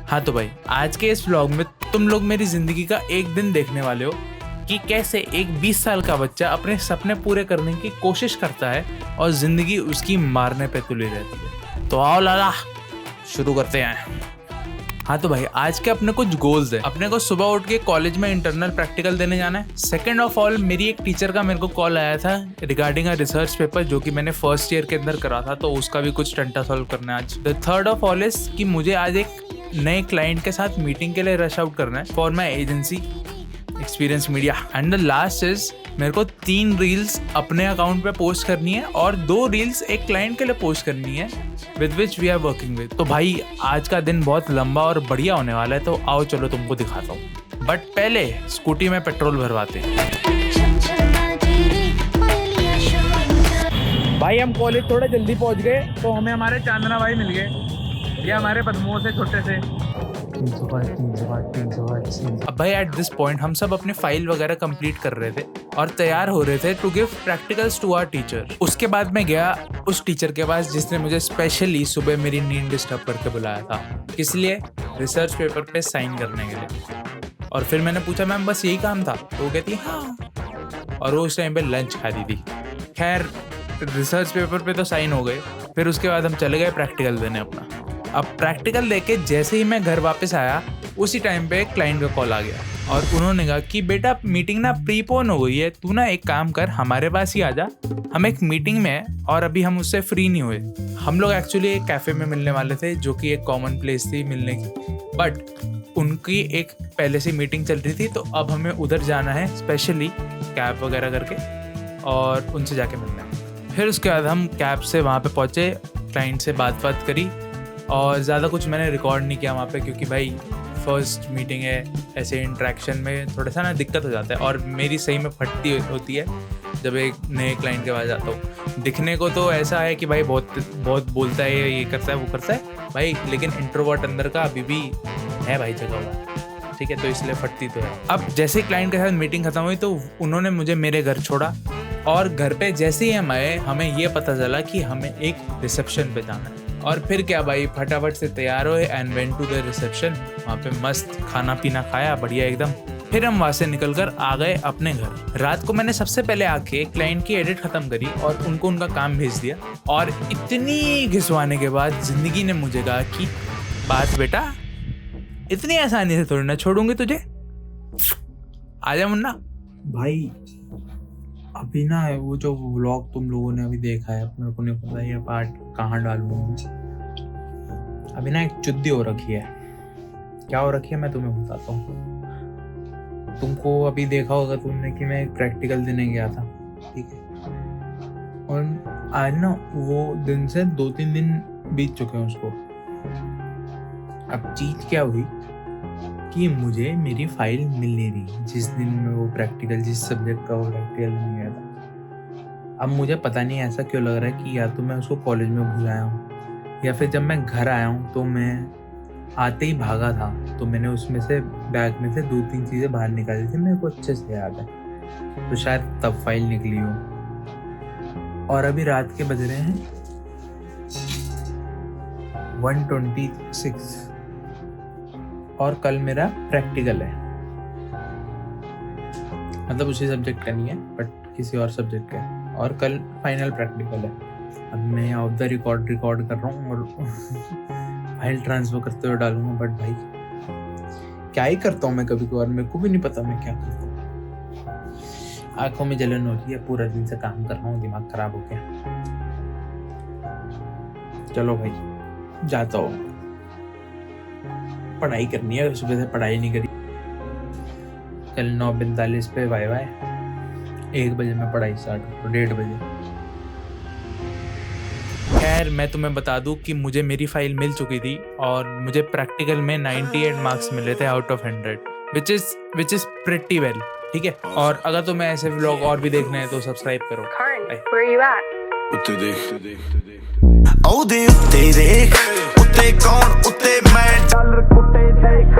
हाँ तो भाई, आज के इस व्लॉग में तुम लोग मेरी जिंदगी का एक दिन देखने वाले हो कि कैसे एक 20 साल का बच्चा अपने सपने पूरे करने की कोशिश करता है और जिंदगी उसकी मारने पे तुली रहती है। तो आओ लाला, शुरू करते हैं। हाँ तो भाई, आज के अपने कुछ गोल्स है। अपने को सुबह उठ के कॉलेज में इंटरनल प्रैक्टिकल देने जाना है। सेकंड ऑफ ऑल, मेरी एक टीचर का मेरे को कॉल आया था रिगार्डिंग अ रिसर्च पेपर जो कि मैंने फर्स्ट ईयर के अंदर करा था, तो उसका भी कुछ टंटा सॉल्व करना है आज। The third of all is कि मुझे आज एक नए क्लाइंट के साथ मीटिंग के लिए रश आउट करना है for my agency experience media. And the last is मेरे को 3 रील्स अपने अकाउंट पे पोस्ट करनी है और 2 रील्स एक क्लाइंट के लिए पोस्ट करनी है with which we are working with. तो भाई आज का दिन बहुत लंबा और बढ़िया होने वाला है, तो आओ चलो तुमको दिखाता हूँ। बट पहले स्कूटी में पेट्रोल भरवाते हैं। भाई हम कॉलेज थोड़ा जल्दी पहुँच गए तो हमें हमारे चांदना भाई मिल गए। ये हमारे पद्मों से छोटे से। अब भाई एट दिस पॉइंट हम सब अपने फाइल वगैरह कंप्लीट कर रहे थे और तैयार हो रहे थे to give practicals to our teacher. उसके बाद मैं गया उस टीचर के पास जिसने मुझे स्पेशली सुबह मेरी नींद डिस्टर्ब करके बुलाया था। किस लिए? रिसर्च पेपर पे साइन करने के लिए। और फिर मैंने पूछा मैम बस यही काम था? तो वो कहती हाँ, और वो उस टाइम पे लंच खा दी थी। खैर रिसर्च पेपर पे तो साइन हो गए। फिर उसके बाद हम चले गए प्रैक्टिकल देने अपना। अब प्रैक्टिकल देके जैसे ही मैं घर वापस आया उसी टाइम पे क्लाइंट का कॉल आ गया और उन्होंने कहा कि बेटा मीटिंग ना प्रीपोन हो गई है, तू ना एक काम कर हमारे पास ही आ जा, हम एक मीटिंग में हैं और अभी हम उससे फ्री नहीं हुए। हम लोग एक्चुअली एक कैफ़े में मिलने वाले थे जो कि एक कॉमन प्लेस थी मिलने की, बट उनकी एक पहले से मीटिंग चल रही थी तो अब हमें उधर जाना है स्पेशली कैब वगैरह करके और उनसे जाके मिलना है। फिर उसके बाद हम कैब से वहाँ पे पहुँचे, क्लाइंट से बात करी और ज़्यादा कुछ मैंने रिकॉर्ड नहीं किया वहाँ पे क्योंकि भाई फर्स्ट मीटिंग है, ऐसे इंटरेक्शन में थोड़ा सा ना दिक्कत हो जाता है और मेरी सही में फटती होती है जब एक नए क्लाइंट के पास जाता हूँ। दिखने को तो ऐसा है कि भाई बहुत बोलता है, ये करता है वो करता है भाई, लेकिन इंट्रोवर्ट अंदर का अभी भी है भाई जगह हुआ, ठीक है, तो इसलिए फटती तो है। अब जैसे क्लाइंट के साथ मीटिंग खत्म हुई तो उन्होंने मुझे मेरे घर छोड़ा और घर पे जैसे ही हम आए हमें ये पता चला कि हमें एक रिसेप्शन पे जाना है। और फिर क्या भाई, फटाफट से तैयार हुए and went to the reception. वहाँ पे मस्त खाना पीना खाया बढ़िया एकदम। फिर हम वहाँ से निकल कर आ गए अपने घर। रात को मैंने सबसे पहले आके क्लाइंट की एडिट ख़त्म करी और उनको उनका काम भेज दिया। और इतनी घिसवाने के बाद ज़िंदगी ने मुझे कहा कि बात बेटा इतनी आसानी से थोड़ी ना छोड़ूंगी तुझे, आजा मुन्ना। भाई अभी ना वो जो व्लॉग तुम लोगों ने अभी देखा है, अपने को नहीं पता ये पार्ट कहाँ डालूं। अभी ना एक चुद्दी हो रखी है। क्या हो रखी है मैं तुम्हें बताता हूँ। तुमको अभी देखा होगा तुमने कि मैं एक प्रैक्टिकल देने गया था, ठीक है, और आज ना वो दिन से 2-3 दिन बीत चुके हैं उसको। अब चीज क्या हुई कि मुझे मेरी फाइल मिल नहीं रही जिस दिन मैं वो प्रैक्टिकल, जिस सब्जेक्ट का वो प्रैक्टिकल में गया था। अब मुझे पता नहीं ऐसा क्यों लग रहा है कि या तो मैं उसको कॉलेज में भूल आया हूँ या फिर जब मैं घर आया हूँ तो मैं आते ही भागा था तो मैंने उसमें से बैग में से 2-3 चीज़ें बाहर निकाली थी, मेरे को अच्छे से याद है, तो शायद तब फाइल निकली हो। और अभी रात के बज रहे हैं 1:26 और कल मेरा प्रैक्टिकल है, मतलब उसी सब्जेक्ट का नहीं है बट किसी और सब्जेक्ट का है, और कल फाइनल प्रैक्टिकल है। अब मैं ऑफ द रिकॉर्ड कर रहा हूँ और फाइल ट्रांसफर करते हुए डालूंगा, बट भाई क्या ही करता हूँ मैं कभी कभार, मेरे को भी नहीं पता मैं क्या करता हूँ। आंखों में जलन हो रही है, पूरा दिन से काम कर रहा हूँ, दिमाग खराब हो गया। चलो भाई जाता हूँ, पढ़ाई करनी है, सुबह से पढ़ाई नहीं करी। कल 9:45 पे वाई 1 बजे में पढ़ाई स्टार्ट, 1:30 बजे। खैर मैं तुम्हें बता दूं कि मुझे मेरी फाइल मिल चुकी थी और मुझे प्रैक्टिकल में 98 मार्क्स मिले थे out of 100, which is pretty well, ठीक है। और अगर तुम्हें ऐसे व्लॉग और भी देखने हैं तो सब्सक्राइब करो। ਉੱਤੇ ਕੌਣ ਉੱਤੇ ਮੈਂ ਡਾਲਰ ਕੁੱਟੇ ਦੇਖ